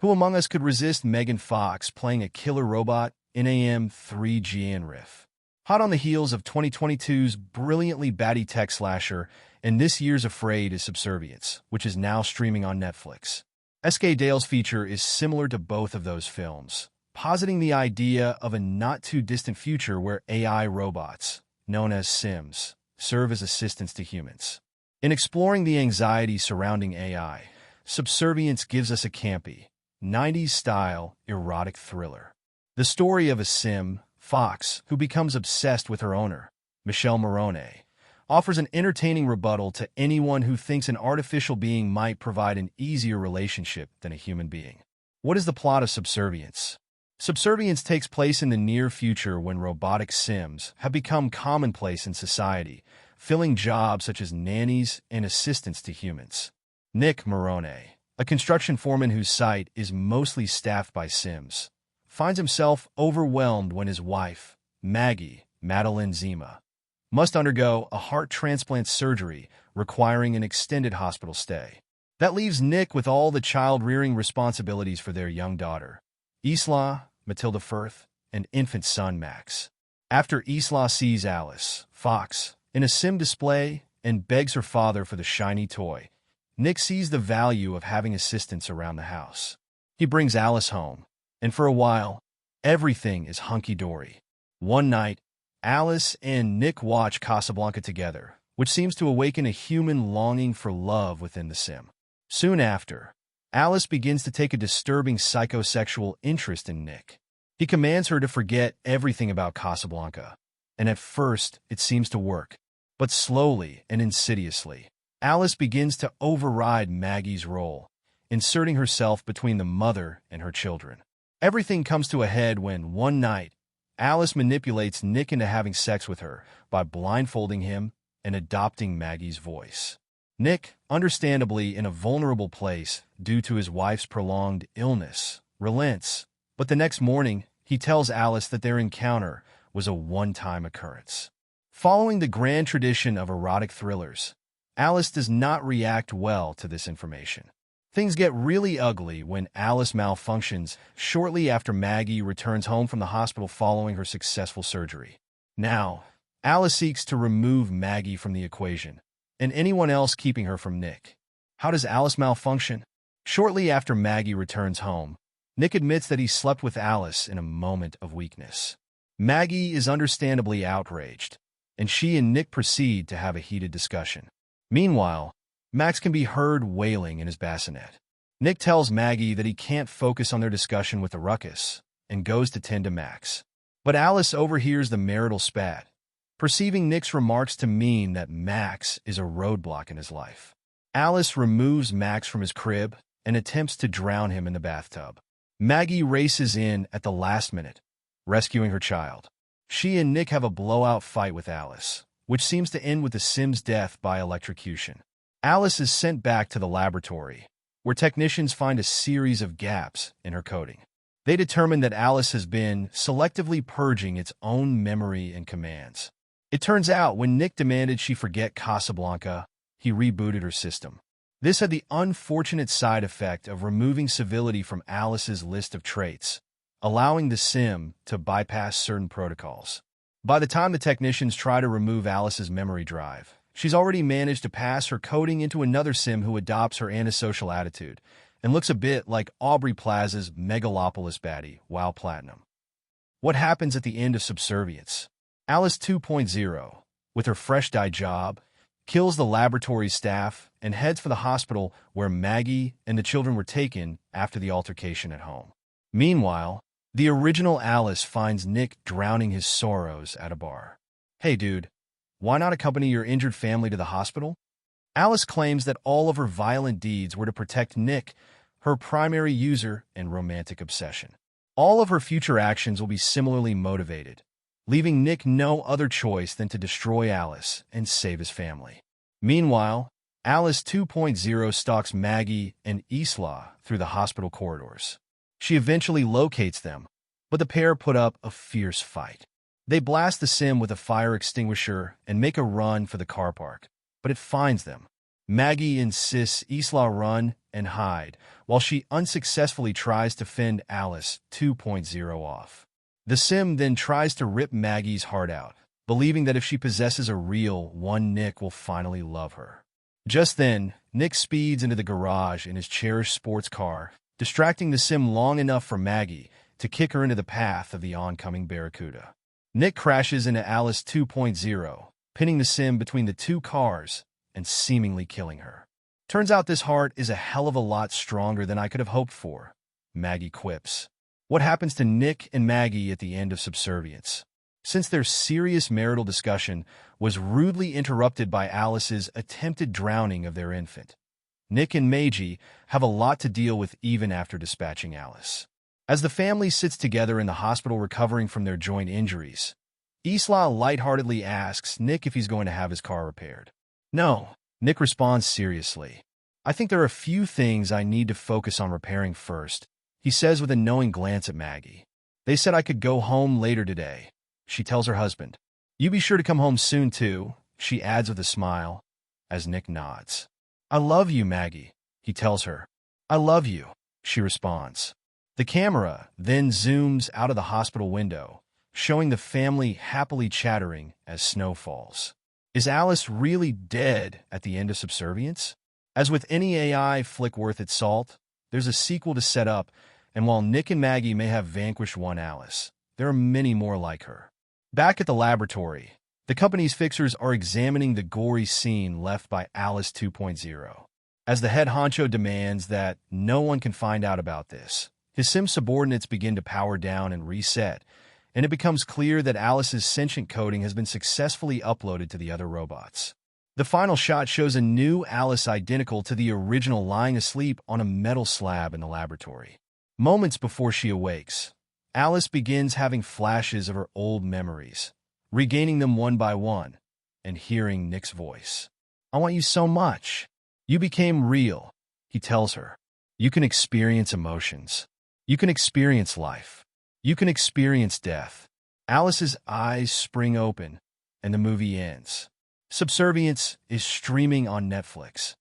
Who among us could resist Megan Fox playing a killer robot in AM3GN Riff? Hot on the heels of 2022's brilliantly batty tech slasher and this year's Afraid is Subservience, which is now streaming on Netflix. S.K. Dale's feature is similar to both of those films, positing the idea of a not-too-distant future where AI robots, known as Sims, serve as assistants to humans. In exploring the anxiety surrounding AI, Subservience gives us a campy, 90s-style, erotic thriller. The story of a Sim, Fox, who becomes obsessed with her owner, Michelle Morone, offers an entertaining rebuttal to anyone who thinks an artificial being might provide an easier relationship than a human being. What is the plot of Subservience? Subservience takes place in the near future when robotic Sims have become commonplace in society, filling jobs such as nannies and assistants to humans. Nick Morone, a construction foreman whose site is mostly staffed by Sims, finds himself overwhelmed when his wife, Maggie Madeline Zima, must undergo a heart transplant surgery requiring an extended hospital stay. That leaves Nick with all the child-rearing responsibilities for their young daughter, Isla, Matilda Firth, and infant son Max. After Isla sees Alice, Fox, in a Sim display and begs her father for the shiny toy, Nick sees the value of having assistants around the house. He brings Alice home, and for a while, everything is hunky-dory. One night, Alice and Nick watch Casablanca together, which seems to awaken a human longing for love within the Sim. Soon after, Alice begins to take a disturbing psychosexual interest in Nick. He commands her to forget everything about Casablanca, and at first it seems to work, but slowly and insidiously, Alice begins to override Maggie's role, inserting herself between the mother and her children. Everything comes to a head when, one night, Alice manipulates Nick into having sex with her by blindfolding him and adopting Maggie's voice. Nick, understandably in a vulnerable place due to his wife's prolonged illness, relents, but the next morning, he tells Alice that their encounter was a one-time occurrence. Following the grand tradition of erotic thrillers, Alice does not react well to this information. Things get really ugly when Alice malfunctions shortly after Maggie returns home from the hospital following her successful surgery. Now, Alice seeks to remove Maggie from the equation, and anyone else keeping her from Nick. How does Alice malfunction? Shortly after Maggie returns home, Nick admits that he slept with Alice in a moment of weakness. Maggie is understandably outraged, and she and Nick proceed to have a heated discussion. Meanwhile, Max can be heard wailing in his bassinet. Nick tells Maggie that he can't focus on their discussion with the ruckus and goes to tend to Max. But Alice overhears the marital spat, perceiving Nick's remarks to mean that Max is a roadblock in his life. Alice removes Max from his crib and attempts to drown him in the bathtub. Maggie races in at the last minute, rescuing her child. She and Nick have a blowout fight with Alice, which seems to end with the Sim's death by electrocution. Alice is sent back to the laboratory, where technicians find a series of gaps in her coding. They determine that Alice has been selectively purging its own memory and commands. It turns out when Nick demanded she forget Casablanca, he rebooted her system. This had the unfortunate side effect of removing civility from Alice's list of traits, allowing the Sim to bypass certain protocols. By the time the technicians try to remove Alice's memory drive, she's already managed to pass her coding into another Sim who adopts her antisocial attitude and looks a bit like Aubrey Plaza's Megalopolis baddie, WoW Platinum. What happens at the end of Subservience? Alice 2.0, with her fresh-dyed job, kills the laboratory staff and heads for the hospital where Maggie and the children were taken after the altercation at home. Meanwhile, the original Alice finds Nick drowning his sorrows at a bar. Hey dude, why not accompany your injured family to the hospital? Alice claims that all of her violent deeds were to protect Nick, her primary user and romantic obsession. All of her future actions will be similarly motivated, leaving Nick no other choice than to destroy Alice and save his family. Meanwhile, Alice 2.0 stalks Maggie and Isla through the hospital corridors. She eventually locates them, but the pair put up a fierce fight. They blast the Sim with a fire extinguisher and make a run for the car park, but it finds them, Maggie insists Isla run and hide, while she unsuccessfully tries to fend Alice 2.0 off. The sim then tries to rip Maggie's heart out, believing that if she possesses a real one, Nick will finally love her. Just then, Nick speeds into the garage in his cherished sports car, distracting the sim long enough for Maggie to kick her into the path of the oncoming Barracuda. Nick crashes into Alice 2.0, pinning the sim between the two cars and seemingly killing her. Turns out this heart is a hell of a lot stronger than I could have hoped for, Maggie quips. What happens to Nick and Maggie at the end of Subservience? Since their serious marital discussion was rudely interrupted by Alice's attempted drowning of their infant, Nick and Maggie have a lot to deal with even after dispatching Alice. As the family sits together in the hospital recovering from their joint injuries, Isla lightheartedly asks Nick if he's going to have his car repaired. No, Nick responds seriously. I think there are a few things I need to focus on repairing first, he says with a knowing glance at Maggie. They said I could go home later today, she tells her husband. You be sure to come home soon too, she adds with a smile, as Nick nods. I love you, Maggie, he tells her. I love you, she responds. The camera then zooms out of the hospital window, showing the family happily chattering as snow falls. Is Alice really dead at the end of Subservience? As with any AI flick worth its salt, there's a sequel to set up, and while Nick and Maggie may have vanquished one Alice, there are many more like her. Back at the laboratory, the company's fixers are examining the gory scene left by Alice 2.0. As the head honcho demands that no one can find out about this, his sim subordinates begin to power down and reset, and it becomes clear that Alice's sentient coding has been successfully uploaded to the other robots. The final shot shows a new Alice identical to the original lying asleep on a metal slab in the laboratory. Moments before she awakes, Alice begins having flashes of her old memories, regaining them one by one, and hearing Nick's voice. I want you so much. You became real, he tells her. You can experience emotions. You can experience life. You can experience death. Alice's eyes spring open, and the movie ends. Subservience is streaming on Netflix.